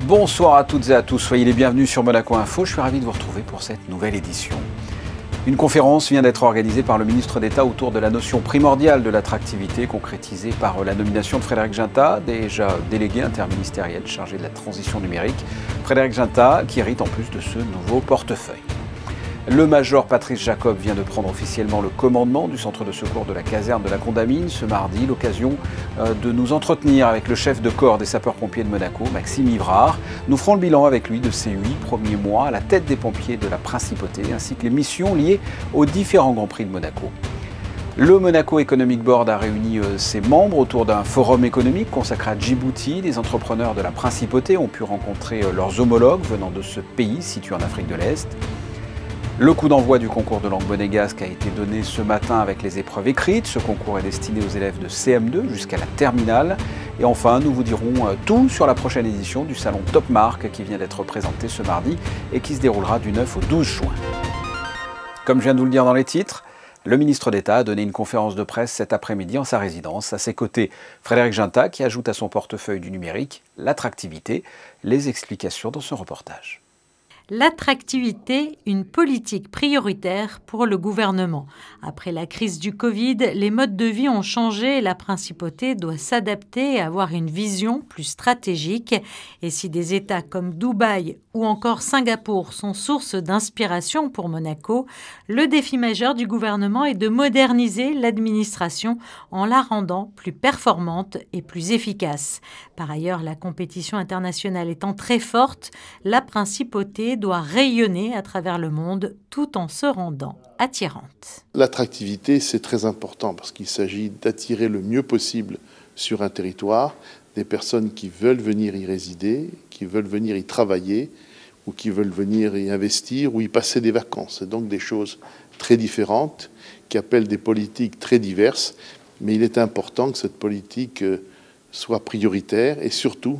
Bonsoir à toutes et à tous, soyez les bienvenus sur Monaco Info, je suis ravi de vous retrouver pour cette nouvelle édition. Une conférence vient d'être organisée par le ministre d'État autour de la notion primordiale de l'attractivité, concrétisée par la nomination de Frédéric Ginta, déjà délégué interministériel chargé de la transition numérique. Frédéric Ginta qui hérite en plus de ce nouveau portefeuille. Le major Patrice Jacob vient de prendre officiellement le commandement du centre de secours de la caserne de la Condamine ce mardi, l'occasion de nous entretenir avec le chef de corps des sapeurs-pompiers de Monaco, Maxime Ivrard. Nous ferons le bilan avec lui de ses 8 premiers mois à la tête des pompiers de la Principauté, ainsi que les missions liées aux différents Grands Prix de Monaco. Le Monaco Economic Board a réuni ses membres autour d'un forum économique consacré à Djibouti. Les entrepreneurs de la Principauté ont pu rencontrer leurs homologues venant de ce pays situé en Afrique de l'Est. Le coup d'envoi du concours de langue monégasque a été donné ce matin avec les épreuves écrites. Ce concours est destiné aux élèves de CM2 jusqu'à la terminale. Et enfin, nous vous dirons tout sur la prochaine édition du salon Top Marque qui vient d'être présenté ce mardi et qui se déroulera du 9 au 12 juin. Comme je viens de vous le dire dans les titres, le ministre d'État a donné une conférence de presse cet après-midi en sa résidence. À ses côtés, Frédéric Ginta qui ajoute à son portefeuille du numérique l'attractivité. Les explications dans ce reportage. L'attractivité, une politique prioritaire pour le gouvernement. Après la crise du Covid, les modes de vie ont changé et la Principauté doit s'adapter et avoir une vision plus stratégique. Et si des États comme Dubaï ou encore Singapour sont source d'inspiration pour Monaco, le défi majeur du gouvernement est de moderniser l'administration en la rendant plus performante et plus efficace. Par ailleurs, la compétition internationale étant très forte, la Principauté doit rayonner à travers le monde tout en se rendant attirante. L'attractivité, c'est très important parce qu'il s'agit d'attirer le mieux possible sur un territoire des personnes qui veulent venir y résider, qui veulent venir y travailler ou qui veulent venir y investir ou y passer des vacances. C'est donc des choses très différentes qui appellent des politiques très diverses, mais il est important que cette politique soit prioritaire et surtout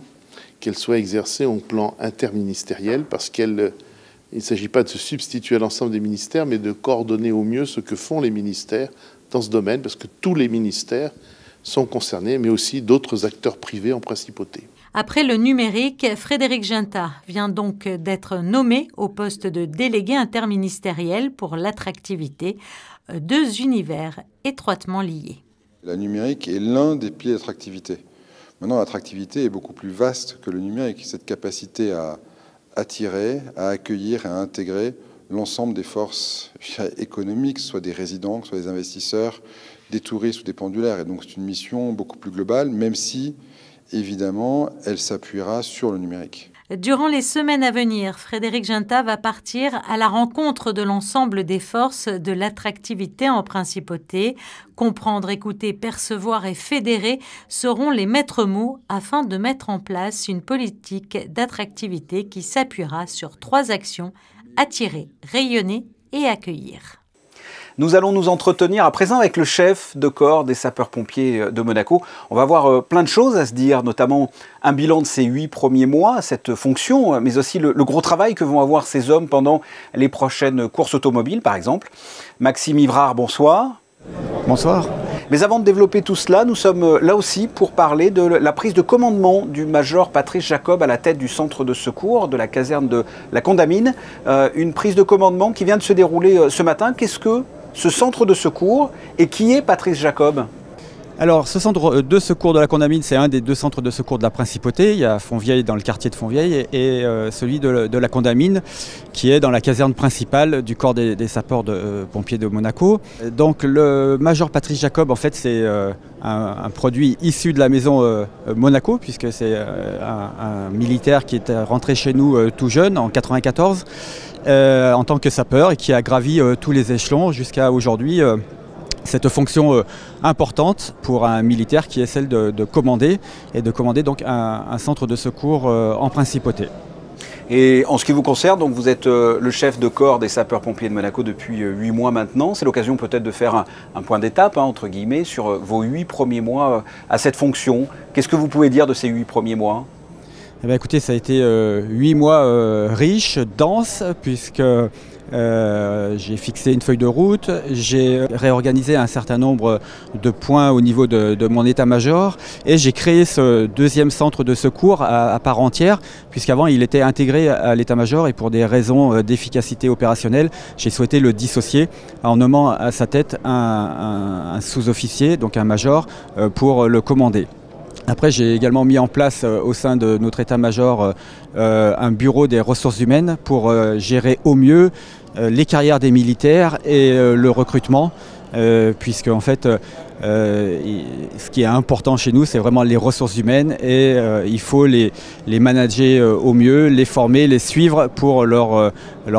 qu'elle soit exercée au plan interministériel parce qu'il ne s'agit pas de se substituer à l'ensemble des ministères, mais de coordonner au mieux ce que font les ministères dans ce domaine, parce que tous les ministères sont concernés, mais aussi d'autres acteurs privés en principauté. Après le numérique, Frédéric Ginta vient donc d'être nommé au poste de délégué interministériel pour l'attractivité, deux univers étroitement liés. La numérique est l'un des piliers d'attractivité. Maintenant, l'attractivité est beaucoup plus vaste que le numérique. Cette capacité à attirer, à accueillir et à intégrer l'ensemble des forces économiques, soit des résidents, soit des investisseurs, des touristes ou des pendulaires. Et donc c'est une mission beaucoup plus globale, même si, évidemment, elle s'appuiera sur le numérique. Durant les semaines à venir, Frédéric Ginta va partir à la rencontre de l'ensemble des forces de l'attractivité en Principauté. Comprendre, écouter, percevoir et fédérer seront les maîtres mots afin de mettre en place une politique d'attractivité qui s'appuiera sur 3 actions: attirer, rayonner et accueillir. Nous allons nous entretenir à présent avec le chef de corps des sapeurs-pompiers de Monaco. On va avoir plein de choses à se dire, notamment un bilan de ces 8 premiers mois, cette fonction, mais aussi le gros travail que vont avoir ces hommes pendant les prochaines courses automobiles, par exemple. Maxime Ivrard, bonsoir. Bonsoir. Mais avant de développer tout cela, nous sommes là aussi pour parler de la prise de commandement du major Patrice Jacob à la tête du centre de secours de la caserne de la Condamine. Une prise de commandement qui vient de se dérouler ce matin. Qu'est-ce que ce centre de secours et qui est Patrice Jacob? Alors, ce centre de secours de la Condamine, c'est un des 2 centres de secours de la Principauté. Il y a Fontvieille dans le quartier de Fontvieille et celui de la Condamine qui est dans la caserne principale du corps des sapeurs-pompiers de Monaco. Donc le major Patrice Jacob, en fait, c'est un produit issu de la maison Monaco, puisque c'est un militaire qui est rentré chez nous tout jeune, en 1994, en tant que sapeur et qui a gravi tous les échelons jusqu'à aujourd'hui. Cette fonction importante pour un militaire qui est celle de commander et de commander donc un centre de secours en Principauté. Et en ce qui vous concerne, donc vous êtes le chef de corps des sapeurs-pompiers de Monaco depuis 8 mois maintenant. C'est l'occasion peut-être de faire un point d'étape, entre guillemets, sur vos 8 premiers mois à cette fonction. Qu'est-ce que vous pouvez dire de ces 8 premiers mois ? Eh bien, écoutez, ça a été 8 mois riches, denses, puisque j'ai fixé une feuille de route, j'ai réorganisé un certain nombre de points au niveau de mon état-major et j'ai créé ce deuxième centre de secours à part entière, puisqu'avant il était intégré à l'état-major et pour des raisons d'efficacité opérationnelle, j'ai souhaité le dissocier en nommant à sa tête un sous-officier, donc un major, pour le commander. Après, j'ai également mis en place au sein de notre état-major un bureau des ressources humaines pour gérer au mieux les carrières des militaires et le recrutement, puisque en fait, ce qui est important chez nous, c'est vraiment les ressources humaines et il faut les manager au mieux, les former, les suivre pour leur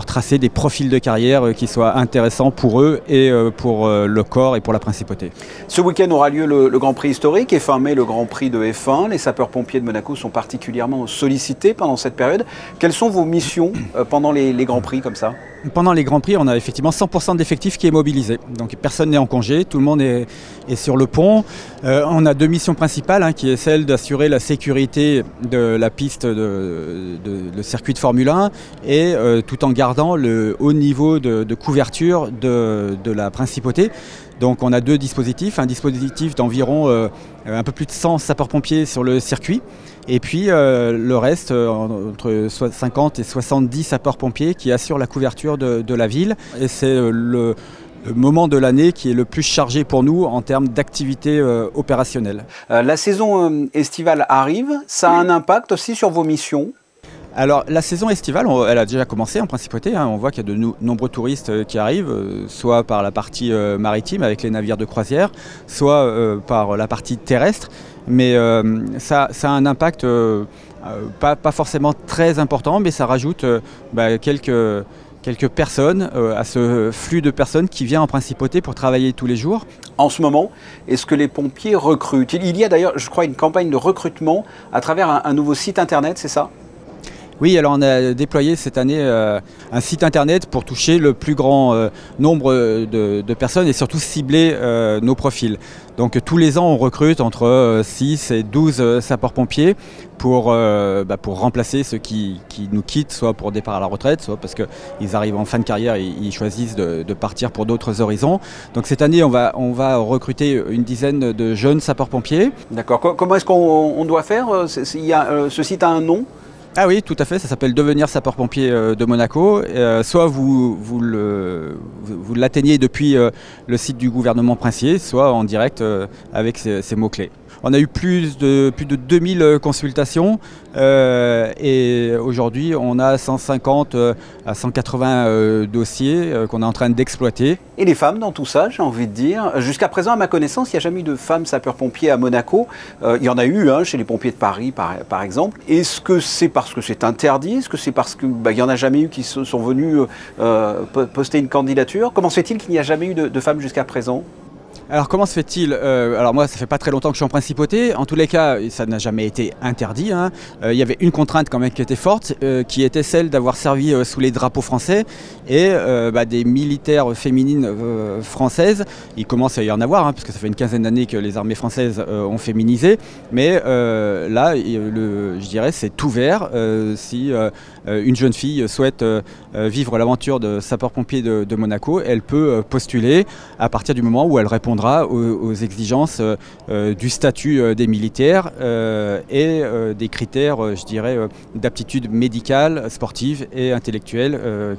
tracer des profils de carrière qui soient intéressants pour eux et pour le corps et pour la principauté. Ce week-end aura lieu le Grand Prix historique et fin mai le Grand Prix de F1. Les sapeurs-pompiers de Monaco sont particulièrement sollicités pendant cette période. Quelles sont vos missions pendant les Grands Prix comme ça ? Pendant les Grands Prix, on a effectivement 100% d'effectifs qui est mobilisé. Donc personne n'est en congé, tout le monde est sur le pont. On a 2 missions principales, qui est celle d'assurer la sécurité de la piste de circuit de Formule 1 et tout en gardant le haut niveau de couverture de la principauté. Donc on a 2 dispositifs, un dispositif d'environ un peu plus de 100 sapeurs-pompiers sur le circuit et puis le reste, entre 50 et 70 sapeurs-pompiers qui assurent la couverture de la ville. Et c'est le moment de l'année qui est le plus chargé pour nous en termes d'activité opérationnelle. La saison estivale arrive, ça a un impact aussi sur vos missions ? Alors la saison estivale, elle a déjà commencé en principauté. On voit qu'il y a de nombreux touristes qui arrivent, soit par la partie maritime avec les navires de croisière, soit par la partie terrestre. Mais ça a un impact pas forcément très important, mais ça rajoute quelques personnes à ce flux de personnes qui vient en principauté pour travailler tous les jours. En ce moment, est-ce que les pompiers recrutent ? Il y a d'ailleurs, je crois, une campagne de recrutement à travers un nouveau site internet, c'est ça ? Oui, alors on a déployé cette année un site internet pour toucher le plus grand nombre de personnes et surtout cibler nos profils. Donc tous les ans, on recrute entre 6 et 12 sapeurs-pompiers pour remplacer ceux qui nous quittent, soit pour départ à la retraite, soit parce qu'ils arrivent en fin de carrière et ils choisissent de partir pour d'autres horizons. Donc cette année, on va recruter une dizaine de jeunes sapeurs-pompiers. D'accord. Comment est-ce qu'on doit faire ? Ce site a un nom ? Ah oui, tout à fait, ça s'appelle Devenir sapeur-pompier de Monaco. Soit vous l'atteignez depuis le site du gouvernement princier, soit en direct avec ces mots-clés. On a eu plus de 2000 consultations et aujourd'hui on a 150 à 180 dossiers qu'on est en train d'exploiter. Et les femmes dans tout ça, j'ai envie de dire. Jusqu'à présent, à ma connaissance, il n'y a jamais eu de femmes sapeurs-pompiers à Monaco. Il y en a eu chez les pompiers de Paris, par exemple. Est-ce que c'est parce que c'est interdit ? Est-ce que c'est parce qu'il n'y en a jamais eu qui sont venus poster une candidature ? Comment se fait-il qu'il n'y a jamais eu de femmes jusqu'à présent ? Alors comment se fait-il ? Alors moi, ça fait pas très longtemps que je suis en principauté. En tous les cas, ça n'a jamais été interdit. Il y avait une contrainte quand même qui était forte, qui était celle d'avoir servi sous les drapeaux français et des militaires féminines françaises. Il commence à y en avoir, puisque ça fait une quinzaine d'années que les armées françaises ont féminisé. Mais là, je dirais, c'est ouvert. Si une jeune fille souhaite vivre l'aventure de sapeur-pompier de Monaco, elle peut postuler à partir du moment où elle répondra aux exigences du statut des militaires et des critères, je dirais, d'aptitude médicale, sportive et intellectuelle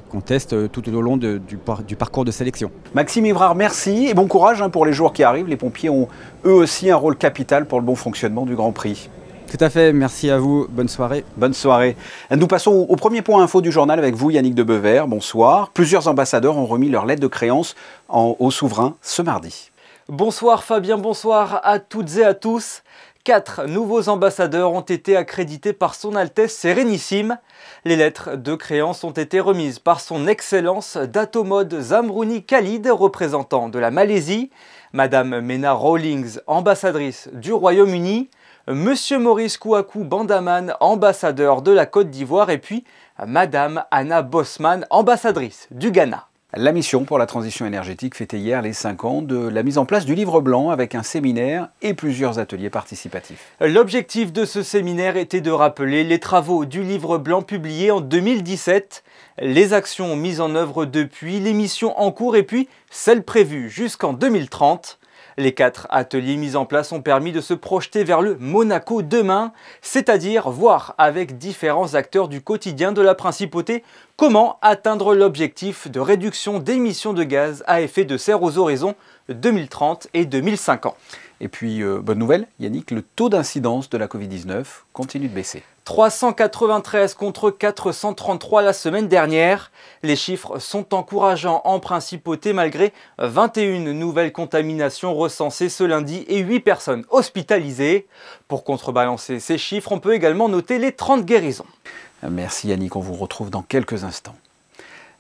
qu'on teste tout au long du parcours de sélection. Maxime Ivrard, merci et bon courage pour les jours qui arrivent. Les pompiers ont eux aussi un rôle capital pour le bon fonctionnement du Grand Prix. Tout à fait, merci à vous, bonne soirée. Bonne soirée. Nous passons au premier point info du journal avec vous, Yannick de Bever. Bonsoir. Plusieurs ambassadeurs ont remis leur lettre de créance au souverain ce mardi. Bonsoir Fabien, bonsoir à toutes et à tous. 4 nouveaux ambassadeurs ont été accrédités par son Altesse Sérénissime. Les lettres de créance ont été remises par son Excellence Datomod Zamrouni Khalid, représentant de la Malaisie, Madame Mena Rawlings, ambassadrice du Royaume-Uni, Monsieur Maurice Kouakou Bandaman, ambassadeur de la Côte d'Ivoire, et puis Madame Anna Bosman, ambassadrice du Ghana. La mission pour la transition énergétique fêtait hier les 5 ans de la mise en place du livre blanc avec un séminaire et plusieurs ateliers participatifs. L'objectif de ce séminaire était de rappeler les travaux du livre blanc publié en 2017, les actions mises en œuvre depuis, les missions en cours et puis celles prévues jusqu'en 2030. Les 4 ateliers mis en place ont permis de se projeter vers le Monaco demain, c'est-à-dire voir avec différents acteurs du quotidien de la principauté comment atteindre l'objectif de réduction d'émissions de gaz à effet de serre aux horizons 2030 et 2050. Et puis, bonne nouvelle, Yannick, le taux d'incidence de la Covid-19 continue de baisser. 393 contre 433 la semaine dernière. Les chiffres sont encourageants en principauté malgré 21 nouvelles contaminations recensées ce lundi et 8 personnes hospitalisées. Pour contrebalancer ces chiffres, on peut également noter les 30 guérisons. Merci Yannick, on vous retrouve dans quelques instants.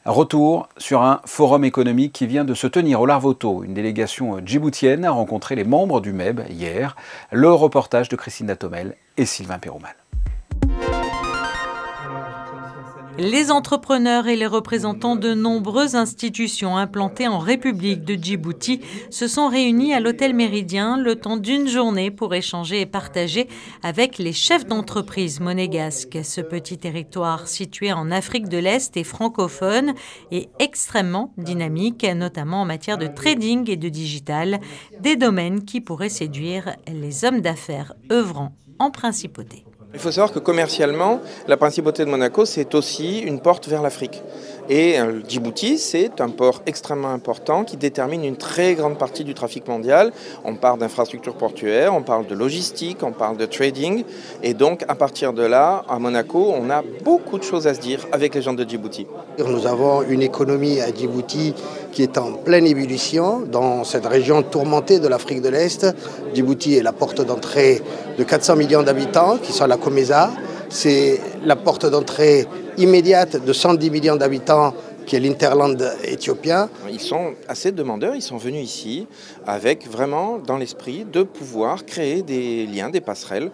Retour sur un forum économique qui vient de se tenir au Larvoto. Une délégation djiboutienne a rencontré les membres du MEB hier. Le reportage de Christine Datomel et Sylvain Péroumal. Les entrepreneurs et les représentants de nombreuses institutions implantées en République de Djibouti se sont réunis à l'hôtel Méridien le temps d'une journée pour échanger et partager avec les chefs d'entreprise monégasques. Ce petit territoire situé en Afrique de l'Est est francophone et extrêmement dynamique, notamment en matière de trading et de digital, des domaines qui pourraient séduire les hommes d'affaires œuvrant en principauté. Il faut savoir que commercialement, la principauté de Monaco, c'est aussi une porte vers l'Afrique. Et Djibouti, c'est un port extrêmement important qui détermine une très grande partie du trafic mondial. On parle d'infrastructures portuaires, on parle de logistique, on parle de trading. Et donc, à partir de là, à Monaco, on a beaucoup de choses à se dire avec les gens de Djibouti. Nous avons une économie à Djibouti qui est en pleine ébullition dans cette région tourmentée de l'Afrique de l'Est. Djibouti est la porte d'entrée de 400 millions d'habitants qui sont la COMESA. C'est la porte d'entrée immédiate de 110 millions d'habitants qui est l'Interland éthiopien. Ils sont assez demandeurs, ils sont venus ici avec vraiment dans l'esprit de pouvoir créer des liens, des passerelles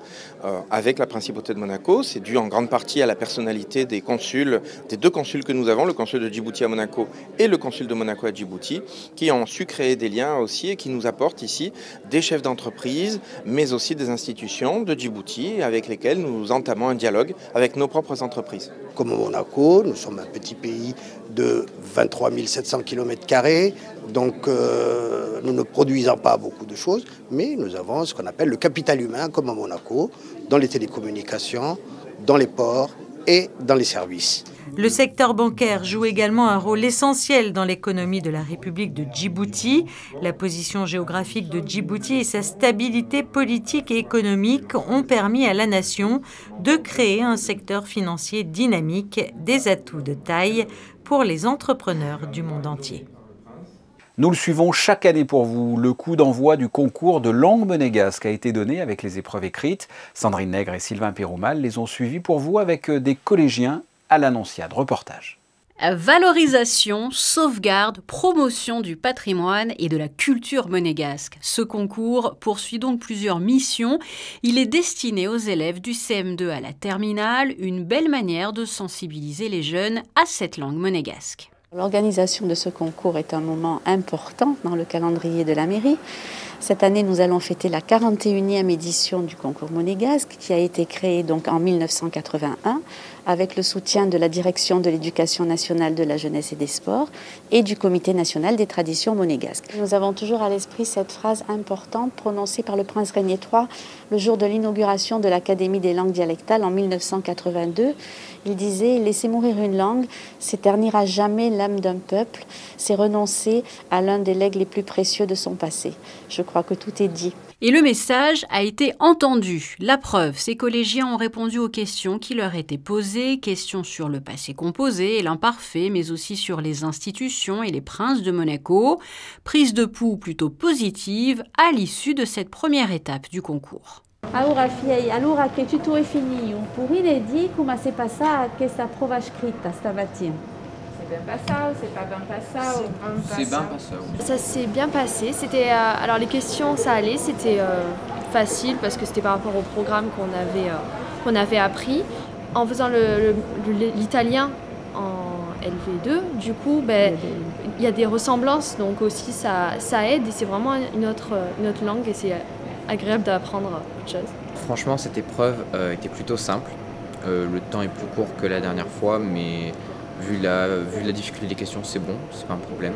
avec la principauté de Monaco. C'est dû en grande partie à la personnalité des consuls, des 2 consuls que nous avons, le consul de Djibouti à Monaco et le consul de Monaco à Djibouti, qui ont su créer des liens aussi et qui nous apportent ici des chefs d'entreprise, mais aussi des institutions de Djibouti avec lesquelles nous entamons un dialogue avec nos propres entreprises. Comme au Monaco, nous sommes un petit pays de 23 700 km², donc nous ne produisons pas beaucoup de choses, mais nous avons ce qu'on appelle le capital humain, comme à Monaco, dans les télécommunications, dans les ports et dans les services. Le secteur bancaire joue également un rôle essentiel dans l'économie de la République de Djibouti. La position géographique de Djibouti et sa stabilité politique et économique ont permis à la nation de créer un secteur financier dynamique, des atouts de taille pour les entrepreneurs du monde entier. Nous le suivons chaque année pour vous. Le coup d'envoi du concours de langue monégasque a été donné avec les épreuves écrites. Sandrine Nègre et Sylvain Péroumal les ont suivis pour vous avec des collégiens à l'Annonciade. Reportage. Valorisation, sauvegarde, promotion du patrimoine et de la culture monégasque. Ce concours poursuit donc plusieurs missions. Il est destiné aux élèves du CM2 à la terminale, une belle manière de sensibiliser les jeunes à cette langue monégasque. L'organisation de ce concours est un moment important dans le calendrier de la mairie. Cette année, nous allons fêter la 41e édition du concours monégasque qui a été créé donc en 1981 avec le soutien de la Direction de l'Éducation nationale de la jeunesse et des sports et du Comité national des traditions monégasques. Nous avons toujours à l'esprit cette phrase importante prononcée par le prince Régnier III le jour de l'inauguration de l'Académie des langues dialectales en 1982. Il disait « Laisser mourir une langue, c'est ternir à jamais l'âme d'un peuple, c'est renoncer à l'un des legs les plus précieux de son passé. » Je crois que tout est dit. Et le message a été entendu. La preuve, ces collégiens ont répondu aux questions qui leur étaient posées, questions sur le passé composé et l'imparfait, mais aussi sur les institutions et les princes de Monaco. Prise de pouls plutôt positive à l'issue de cette première étape du concours. Allora figli, allora che tutto è finito, pourriez dire comment s'est passé questa prova scritta stamattina? C'est bien passé ou c'est pas bien passé? C'est bien passé. Ça s'est bien passé. C'était alors les questions, ça allait, c'était facile parce que c'était par rapport au programme qu'on avait appris. En faisant l'italien en LV2, du coup, il y a des ressemblances, donc aussi ça aide et c'est vraiment une autre langue et c'est agréable d'apprendre autre chose. Franchement, cette épreuve était plutôt simple. Le temps est plus court que la dernière fois, mais vu la difficulté des questions, c'est bon, c'est pas un problème.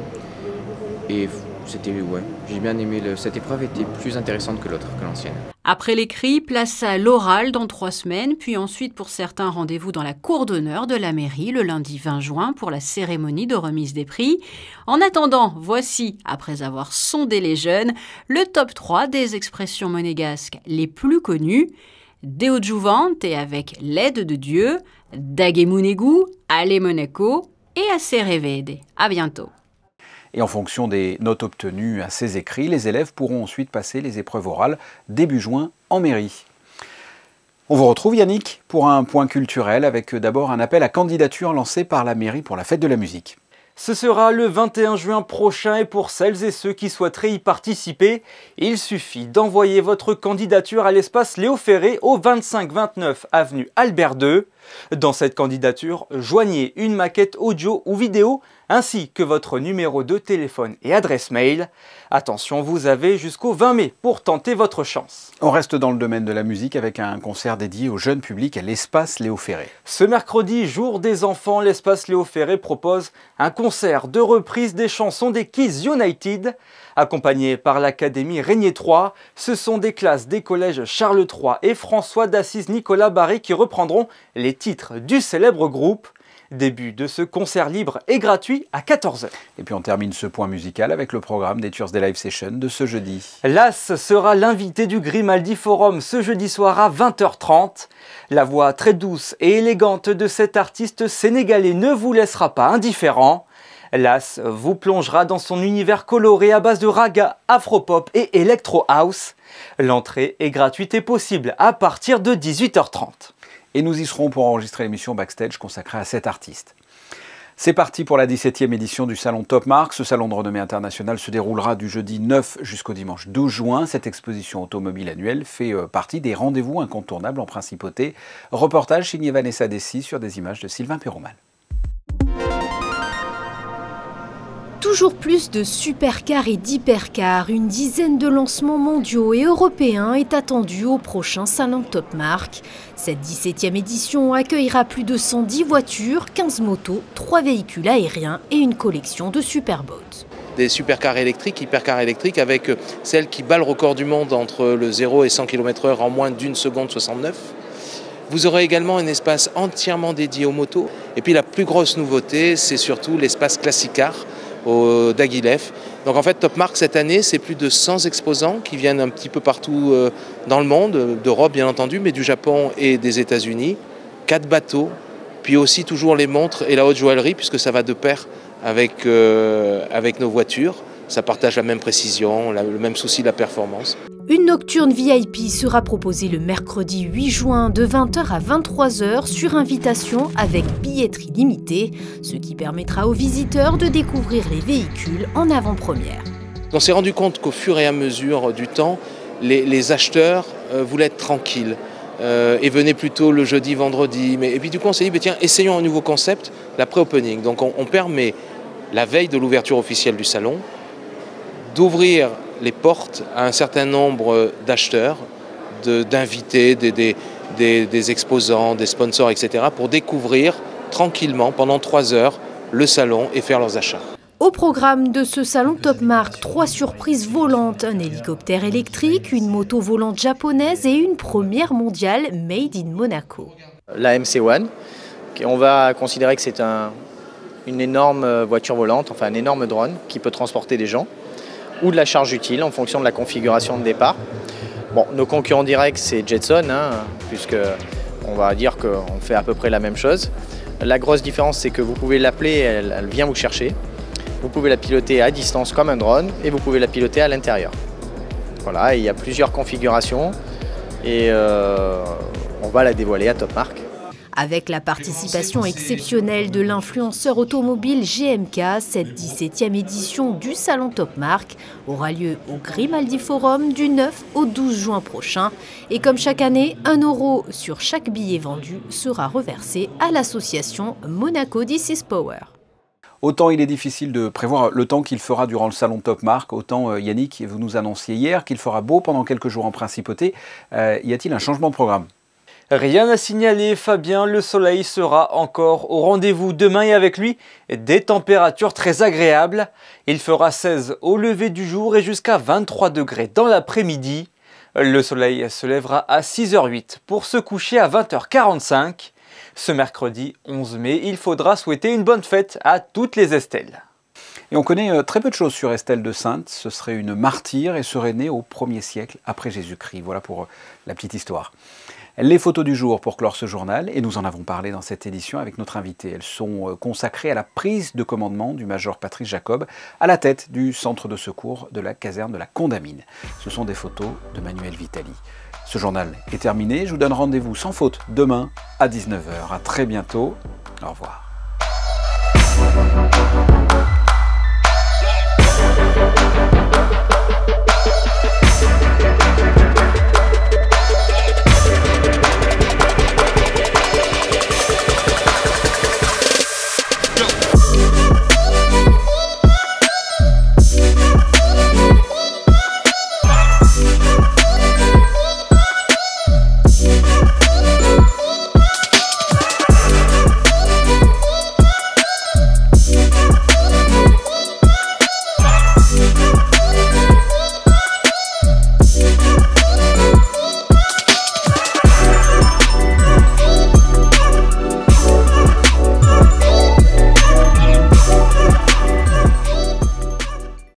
Et j'ai bien aimé, cette épreuve était plus intéressante que l'autre, que l'ancienne. Après l'écrit, place à l'oral dans 3 semaines, puis ensuite pour certains rendez-vous dans la cour d'honneur de la mairie le lundi 20 juin pour la cérémonie de remise des prix. En attendant, voici, après avoir sondé les jeunes, le top 3 des expressions monégasques les plus connues. Deo Juvante avec l'aide de Dieu, Dagemunegu, Ale Monaco et Acerevede. À bientôt. Et en fonction des notes obtenues à ces écrits, les élèves pourront ensuite passer les épreuves orales début juin en mairie. On vous retrouve Yannick pour un point culturel avec d'abord un appel à candidature lancé par la mairie pour la fête de la musique. Ce sera le 21 juin prochain et pour celles et ceux qui souhaiteraient y participer, il suffit d'envoyer votre candidature à l'espace Léo Ferré au 25-29 avenue Albert II. Dans cette candidature, joignez une maquette audio ou vidéo ainsi que votre numéro de téléphone et adresse mail. Attention, vous avez jusqu'au 20 mai pour tenter votre chance. On reste dans le domaine de la musique avec un concert dédié au jeune public à l'espace Léo Ferré. Ce mercredi, jour des enfants, l'espace Léo Ferré propose un concert de reprise des chansons des Kids United. Accompagné par l'Académie Régnier III, ce sont des classes des collèges Charles III et François d'Assise Nicolas Barré qui reprendront les titres du célèbre groupe. Début de ce concert libre et gratuit à 14h. Et puis on termine ce point musical avec le programme des Thursday Live Session de ce jeudi. Las sera l'invité du Grimaldi Forum ce jeudi soir à 20h30. La voix très douce et élégante de cet artiste sénégalais ne vous laissera pas indifférent. Las vous plongera dans son univers coloré à base de raga, afropop et electro house. L'entrée est gratuite et possible à partir de 18h30. Et nous y serons pour enregistrer l'émission Backstage consacrée à cet artiste. C'est parti pour la 17e édition du salon Top Marque. Ce salon de renommée internationale se déroulera du jeudi 9 jusqu'au dimanche 12 juin. Cette exposition automobile annuelle fait partie des rendez-vous incontournables en principauté. Reportage signé Vanessa Dessy sur des images de Sylvain Perromal. Toujours plus de supercars et d'hypercars, une dizaine de lancements mondiaux et européens est attendue au prochain salon Top Marque. Cette 17e édition accueillera plus de 110 voitures, 15 motos, 3 véhicules aériens et une collection de superboats. Des supercars électriques, hypercars électriques, avec celle qui bat le record du monde entre le 0 et 100 km/h en moins d'1 seconde 69. Vous aurez également un espace entièrement dédié aux motos. Et puis la plus grosse nouveauté, c'est surtout l'espace Classicar au Daguilef. Donc en fait, Top Marque cette année, c'est plus de 100 exposants qui viennent un petit peu partout dans le monde, d'Europe bien entendu, mais du Japon et des États-Unis. 4 bateaux, puis aussi toujours les montres et la haute joaillerie, puisque ça va de pair avec nos voitures. Ça partage la même précision, le même souci de la performance. Une nocturne VIP sera proposée le mercredi 8 juin de 20h à 23h sur invitation avec billetterie limitée, ce qui permettra aux visiteurs de découvrir les véhicules en avant-première. On s'est rendu compte qu'au fur et à mesure du temps, les acheteurs voulaient être tranquilles et venaient plutôt le jeudi, vendredi. Et puis du coup on s'est dit, tiens, essayons un nouveau concept, la pré-opening. Donc on permet, la veille de l'ouverture officielle du salon, d'ouvrir les portes à un certain nombre d'acheteurs, d'invités, des exposants, des sponsors, etc. pour découvrir tranquillement pendant 3 heures le salon et faire leurs achats. Au programme de ce salon Top Marque, 3 surprises volantes, un hélicoptère électrique, une moto volante japonaise et une première mondiale made in Monaco. La MC1, on va considérer que c'est une énorme voiture volante, enfin un énorme drone qui peut transporter des gens, ou de la charge utile en fonction de la configuration de départ. Bon, nos concurrents directs, c'est Jetson, puisque on va dire qu'on fait à peu près la même chose. La grosse différence, c'est que vous pouvez l'appeler, elle vient vous chercher. Vous pouvez la piloter à distance comme un drone et vous pouvez la piloter à l'intérieur. Voilà, il y a plusieurs configurations et on va la dévoiler à Top Marque. Avec la participation exceptionnelle de l'influenceur automobile GMK, cette 17e édition du Salon Top Marque aura lieu au Grimaldi Forum du 9 au 12 juin prochain. Et comme chaque année, 1 € sur chaque billet vendu sera reversé à l'association Monaco This is Power. Autant il est difficile de prévoir le temps qu'il fera durant le salon Top Mark, autant Yannick, vous nous annonciez hier qu'il fera beau pendant quelques jours en Principauté. Y a-t-il un changement de programme ? Rien à signaler, Fabien, le soleil sera encore au rendez-vous demain et avec lui des températures très agréables. Il fera 16 au lever du jour et jusqu'à 23 degrés dans l'après-midi. Le soleil se lèvera à 6h08 pour se coucher à 20h45. Ce mercredi 11 mai, il faudra souhaiter une bonne fête à toutes les Estelles. Et on connaît très peu de choses sur Estelle de Sainte. Ce serait une martyre et serait née au 1er siècle après Jésus-Christ. Voilà pour la petite histoire. Les photos du jour pour clore ce journal, et nous en avons parlé dans cette édition avec notre invité. Elles sont consacrées à la prise de commandement du major Patrice Jacob à la tête du centre de secours de la caserne de la Condamine. Ce sont des photos de Manuel Vitali. Ce journal est terminé. Je vous donne rendez-vous sans faute demain à 19h. À très bientôt. Au revoir.